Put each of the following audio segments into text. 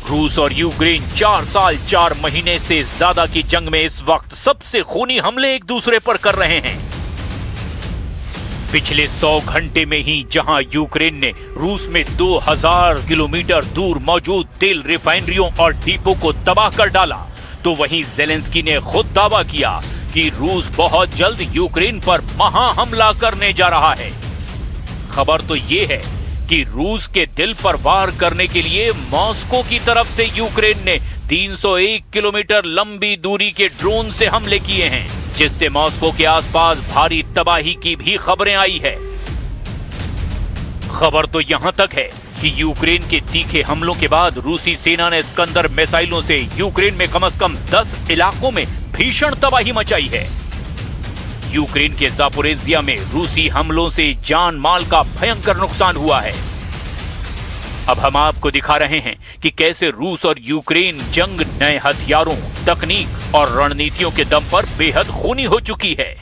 रूस और यूक्रेन 4 साल 4 महीने से ज्यादा की जंग में इस वक्त सबसे खूनी हमले एक दूसरे पर कर रहे हैं। पिछले 100 घंटे में ही जहां यूक्रेन ने रूस में 2000 किलोमीटर दूर मौजूद तेल रिफाइनरियों और डिपो को तबाह कर डाला, तो वहीं जेलेंस्की ने खुद दावा किया कि रूस बहुत जल्द यूक्रेन पर महा हमला करने जा रहा है। खबर तो यह है कि रूस के दिल पर वार करने के लिए मॉस्को की तरफ से यूक्रेन ने 301 किलोमीटर लंबी दूरी के ड्रोन से हमले किए हैं, जिससे मॉस्को के आसपास भारी तबाही की भी खबरें आई है। खबर तो यहां तक है कि यूक्रेन के तीखे हमलों के बाद रूसी सेना ने स्कंदर मिसाइलों से यूक्रेन में कम से कम 10 इलाकों में भीषण तबाही मचाई है। यूक्रेन के ज़ापोरिज़िया में रूसी हमलों से जान माल का भयंकर नुकसान हुआ है। अब हम आपको दिखा रहे हैं कि कैसे रूस और यूक्रेन जंग नए हथियारों, तकनीक और रणनीतियों के दम पर बेहद खूनी हो चुकी है।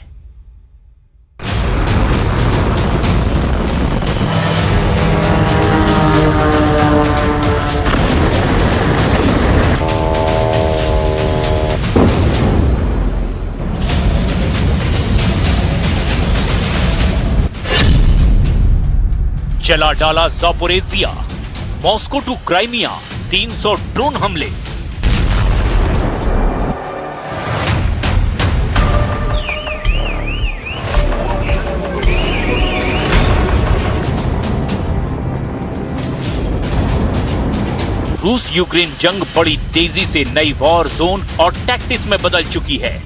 चला डाला Zaporizhzhia, Moscow to Crimea 300 drone हमले। रूस यूक्रेन जंग बड़ी तेजी से नई वॉर जोन और टैक्टिक्स में बदल चुकी है।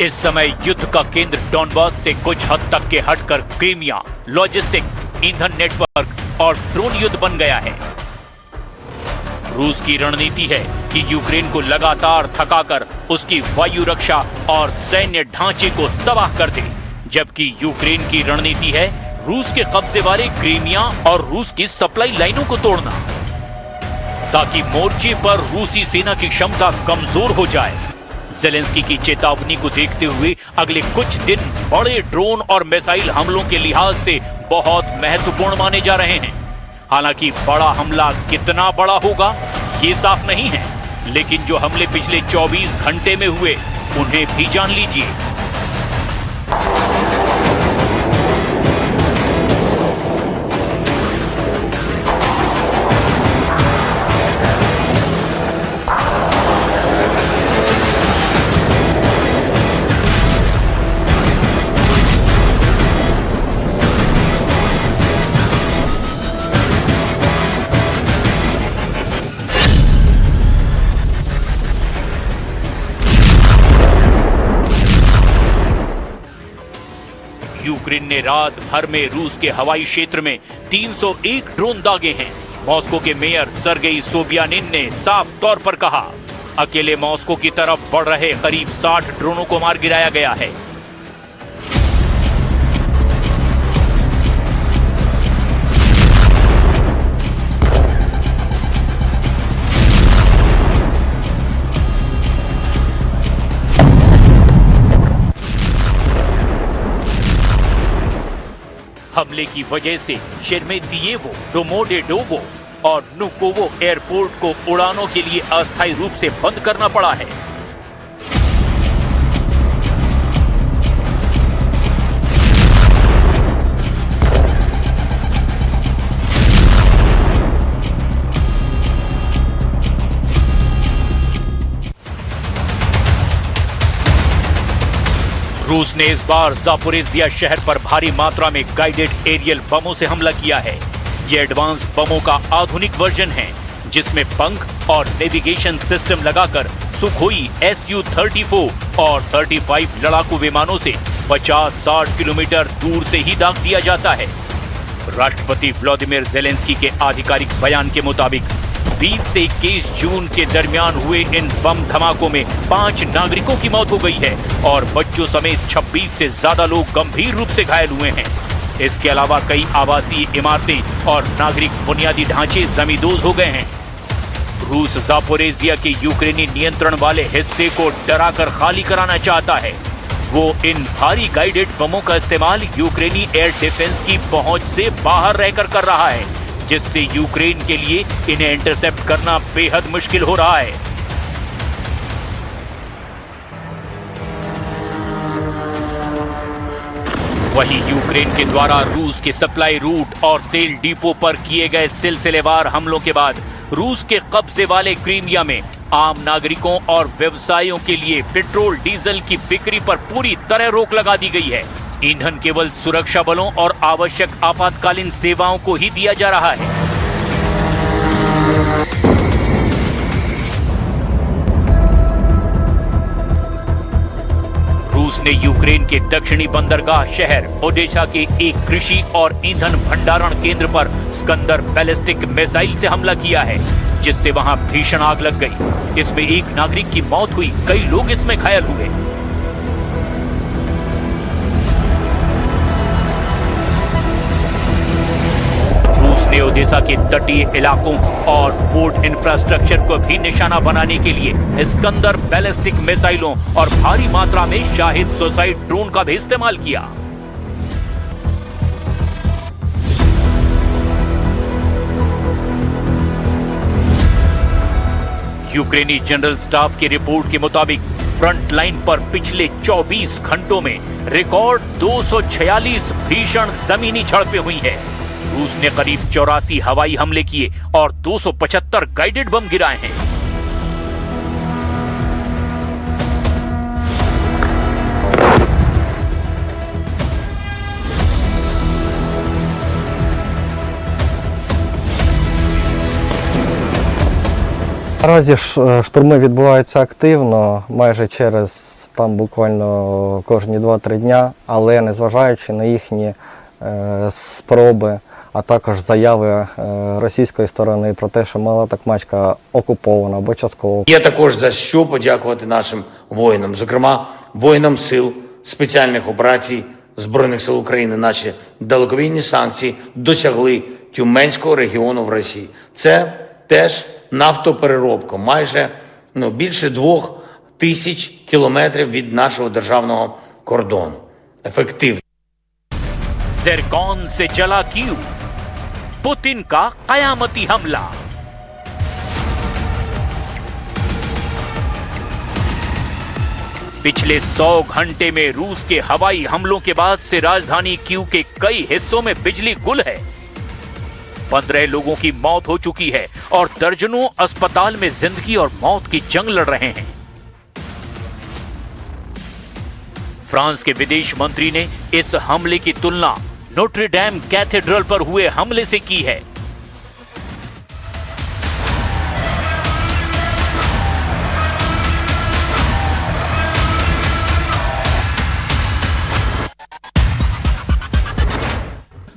इस समय युद्ध का केंद्र डॉनबास से कुछ हद तक के हटकर क्रीमिया, लॉजिस्टिक्स, ईंधन नेटवर्क और ड्रोन युद्ध बन गया है। रूस की रणनीति है कि यूक्रेन को लगातार थकाकर उसकी वायु रक्षा और सैन्य ढांचे को तबाह कर दे, जबकि यूक्रेन की रणनीति है रूस के कब्जे वाले क्रीमिया और रूस की सप्लाई लाइनों को तोड़ना, ताकि मोर्चे पर रूसी सेना की क्षमता कमजोर हो जाए। जेलेंस्की की चेतावनी को देखते हुए अगले कुछ दिन बड़े ड्रोन और मिसाइल हमलों के लिहाज से बहुत महत्वपूर्ण माने जा रहे हैं। हालांकि बड़ा हमला कितना बड़ा होगा ये साफ नहीं है, लेकिन जो हमले पिछले 24 घंटे में हुए उन्हें भी जान लीजिए। यूक्रेन ने रात भर में रूस के हवाई क्षेत्र में 301 ड्रोन दागे हैं। मॉस्को के मेयर सर्गेई सोबियानिन ने साफ तौर पर कहा, अकेले मॉस्को की तरफ बढ़ रहे करीब 60 ड्रोनों को मार गिराया गया है। हमले की वजह से शेरमेतियेवो, डोमोडेडोवो और नुकोवो एयरपोर्ट को उड़ानों के लिए अस्थायी रूप से बंद करना पड़ा है। रूस ने इस बार ज़ापोरिज़िया शहर पर भारी मात्रा में गाइडेड एरियल बमों से हमला किया है। ये एडवांस बमों का आधुनिक वर्जन है, जिसमें पंख और नेविगेशन सिस्टम लगाकर सुखोई Su-34 और 35 लड़ाकू विमानों से 50-60 किलोमीटर दूर से ही दाग दिया जाता है। राष्ट्रपति व्लादिमीर जेलेंस्की के आधिकारिक बयान के मुताबिक 20 से 21 जून के दरमियान हुए इन बम धमाकों में 5 नागरिकों की मौत हो गई है और बच्चों समेत 26 से ज्यादा लोग गंभीर रूप से घायल हुए हैं। इसके अलावा कई आवासीय इमारतें और नागरिक बुनियादी ढांचे जमींदोज हो गए हैं। रूस ज़ापोरिज़िया के यूक्रेनी नियंत्रण वाले हिस्से को डराकर खाली कराना चाहता है। वो इन भारी गाइडेड बमों का इस्तेमाल यूक्रेनी एयर डिफेंस की पहुंच से बाहर रहकर कर रहा है, जिससे यूक्रेन के लिए इन्हें इंटरसेप्ट करना बेहद मुश्किल हो रहा है। वहीं यूक्रेन के द्वारा रूस के सप्लाई रूट और तेल डिपो पर किए गए सिलसिलेवार हमलों के बाद रूस के कब्जे वाले क्रीमिया में आम नागरिकों और व्यवसायियों के लिए पेट्रोल डीजल की बिक्री पर पूरी तरह रोक लगा दी गई है। ईंधन केवल सुरक्षा बलों और आवश्यक आपातकालीन सेवाओं को ही दिया जा रहा है। रूस ने यूक्रेन के दक्षिणी बंदरगाह शहर ओडेसा के एक कृषि और ईंधन भंडारण केंद्र पर स्कंदर बैलिस्टिक मिसाइल से हमला किया है, जिससे वहां भीषण आग लग गई। इसमें एक नागरिक की मौत हुई, कई लोग इसमें घायल हुए। रूस ने ओडेसा के तटीय इलाकों और पोर्ट इंफ्रास्ट्रक्चर को भी निशाना बनाने के लिए स्कंदर बैलिस्टिक मिसाइलों और भारी मात्रा में शाहिद सुसाइड ड्रोन का भी इस्तेमाल किया। यूक्रेनी जनरल स्टाफ की रिपोर्ट के मुताबिक फ्रंट लाइन पर पिछले 24 घंटों में रिकॉर्ड 246 भीषण जमीनी झड़पें हुई है। रूस ने करीब 84 हवाई हमले किए और 275 गाइडेड बम गिराए हैं। Наразі штурми відбуваються активно, майже через буквально кожні 2-3 дня, але незважаючи на їхні спроби, а також заяви російської сторони про те, що Мала Токмачка окупована або частково. Є також за що подякувати нашим воїнам, зокрема воїнам сил спеціальних операцій Збройних сил України. Наші далекобійні санкції досягли Тюменського регіону в Росії. Це теж нафтопереробка, майже більше 2000 кілометрів від нашого державного кордону. Ефективно. ज़िरकॉन से जला कीव, पुतिन का कयामती हमला। पिछले 100 घंटे में रूस के हवाई हमलों के बाद से राजधानी कीव के कई हिस्सों में बिजली गुल है। 15 लोगों की मौत हो चुकी है और दर्जनों अस्पताल में जिंदगी और मौत की जंग लड़ रहे हैं। फ्रांस के विदेश मंत्री ने इस हमले की तुलना नोट्रे डेम कैथेड्रल पर हुए हमले से की है।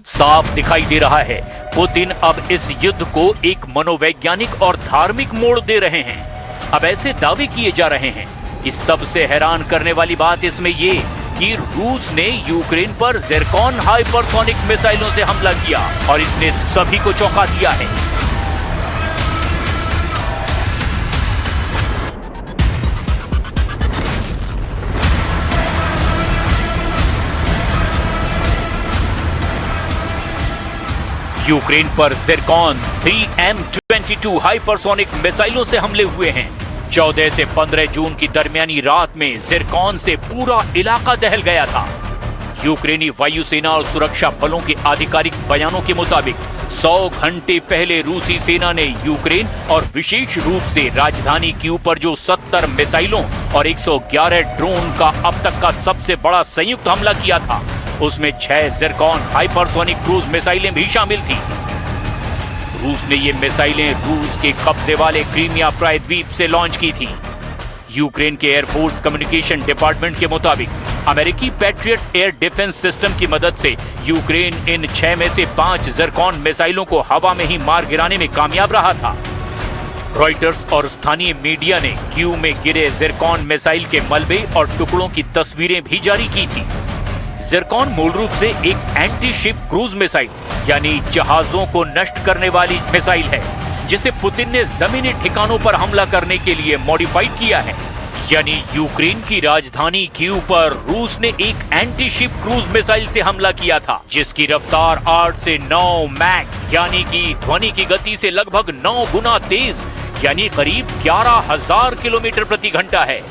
साफ दिखाई दे रहा है पुतिन अब इस युद्ध को एक मनोवैज्ञानिक और धार्मिक मोड़ दे रहे हैं। अब ऐसे दावे किए जा रहे हैं कि सबसे हैरान करने वाली बात इसमें ये कि रूस ने यूक्रेन पर ज़िरकॉन हाइपरसोनिक मिसाइलों से हमला किया और इसने सभी को चौंका दिया है। यूक्रेन पर ज़िरकॉन 3M22 हाइपरसोनिक मिसाइलों से हमले हुए हैं। 14 से 15 जून की दरमियानी रात में ज़िरकॉन से पूरा इलाका दहल गया था। यूक्रेनी वायुसेना और सुरक्षा बलों के आधिकारिक बयानों के मुताबिक 100 घंटे पहले रूसी सेना ने यूक्रेन और विशेष रूप से राजधानी कीव पर जो 70 मिसाइलों और 111 ड्रोन का अब तक का सबसे बड़ा संयुक्त हमला किया था, उसमें 6 ज़िरकॉन हाइपरसोनिक क्रूज मिसाइलें भी शामिल थी। रूस ने ये मिसाइलें रूस के कब्जे वाले क्रीमिया प्रायद्वीप से लॉन्च की थी। यूक्रेन के एयरफोर्स कम्युनिकेशन डिपार्टमेंट के मुताबिक अमेरिकी पैट्रियट एयर डिफेंस सिस्टम की मदद से यूक्रेन इन 6 में से 5 ज़िरकॉन मिसाइलों को हवा में ही मार गिराने में कामयाब रहा था। रॉयटर्स और स्थानीय मीडिया ने कीव में गिरे ज़िरकॉन मिसाइल के मलबे और टुकड़ों की तस्वीरें भी जारी की थी। ज़िरकॉन मूल रूप से एक एंटी शिप क्रूज मिसाइल यानी जहाजों को नष्ट करने वाली मिसाइल है, जिसे पुतिन ने जमीनी ठिकानों पर हमला करने के लिए मॉडिफाइड किया है। यानी यूक्रेन की राजधानी कीव पर रूस ने एक एंटी-शिप क्रूज मिसाइल से हमला किया था, जिसकी रफ्तार 8 से 9 मैक यानी कि ध्वनि की गति से लगभग 9 गुना तेज यानी करीब 11,000 किलोमीटर प्रति घंटा है।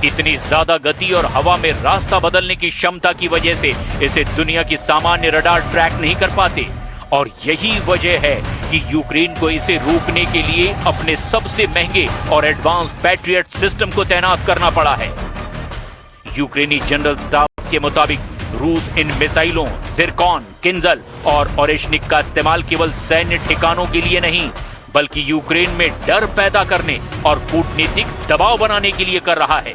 इतनी ज्यादा गति और हवा में रास्ता बदलने की क्षमता की वजह से इसे दुनिया की सामान्य रडार ट्रैक नहीं कर पाते, और यही वजह है कि यूक्रेन को इसे रोकने के लिए अपने सबसे महंगे और एडवांस पैट्रियट सिस्टम को तैनात करना पड़ा है। यूक्रेनी जनरल स्टाफ के मुताबिक रूस इन मिसाइलों जिरकॉन, किंजल और ओरेशनिक का इस्तेमाल केवल सैन्य ठिकानों के लिए नहीं, बल्कि यूक्रेन में डर पैदा करने और कूटनीतिक दबाव बनाने के लिए कर रहा है।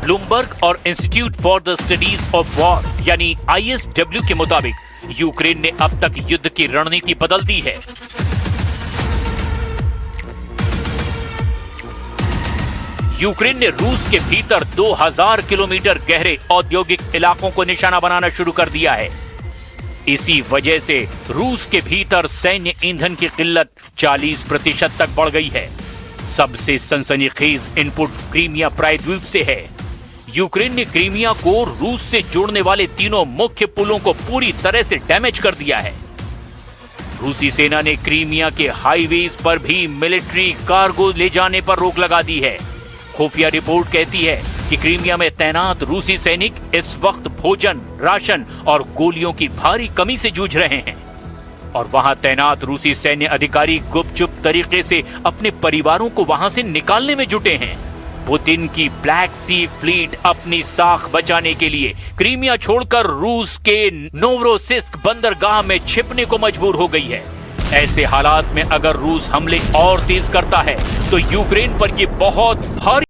ब्लूमबर्ग और institute for the studies of war यानी ISW के मुताबिक यूक्रेन ने अब तक युद्ध की रणनीति बदल दी है। यूक्रेन ने रूस के भीतर 2000 किलोमीटर गहरे औद्योगिक इलाकों को निशाना बनाना शुरू कर दिया है। इसी वजह से रूस के भीतर सैन्य ईंधन की किल्लत 40% तक बढ़ गई है। सबसे सनसनीखेज इनपुट क्रीमिया प्रायद्वीप से है। यूक्रेन ने क्रीमिया को रूस से जोड़ने वाले तीनों मुख्य पुलों को पूरी तरह से डैमेज कर दिया है। रूसी सेना ने क्रीमिया के हाईवेज पर भी मिलिट्री कार्गो ले जाने पर रोक लगा दी है। खुफिया रिपोर्ट कहती है कि क्रीमिया में तैनात रूसी सैनिक इस वक्त भोजन, राशन और गोलियों की भारी कमी से जूझ रहे हैं, और वहां तैनात रूसी सैन्य अधिकारी गुपचुप तरीके से अपने परिवारों को वहां से निकालने में जुटे हैं। पुतिन की ब्लैक सी फ्लीट अपनी साख बचाने के लिए क्रीमिया छोड़कर रूस के नोवरोसिस्क बंदरगाह में छिपने को मजबूर हो गई है। ऐसे हालात में अगर रूस हमले और तेज करता है तो यूक्रेन पर यह बहुत भारी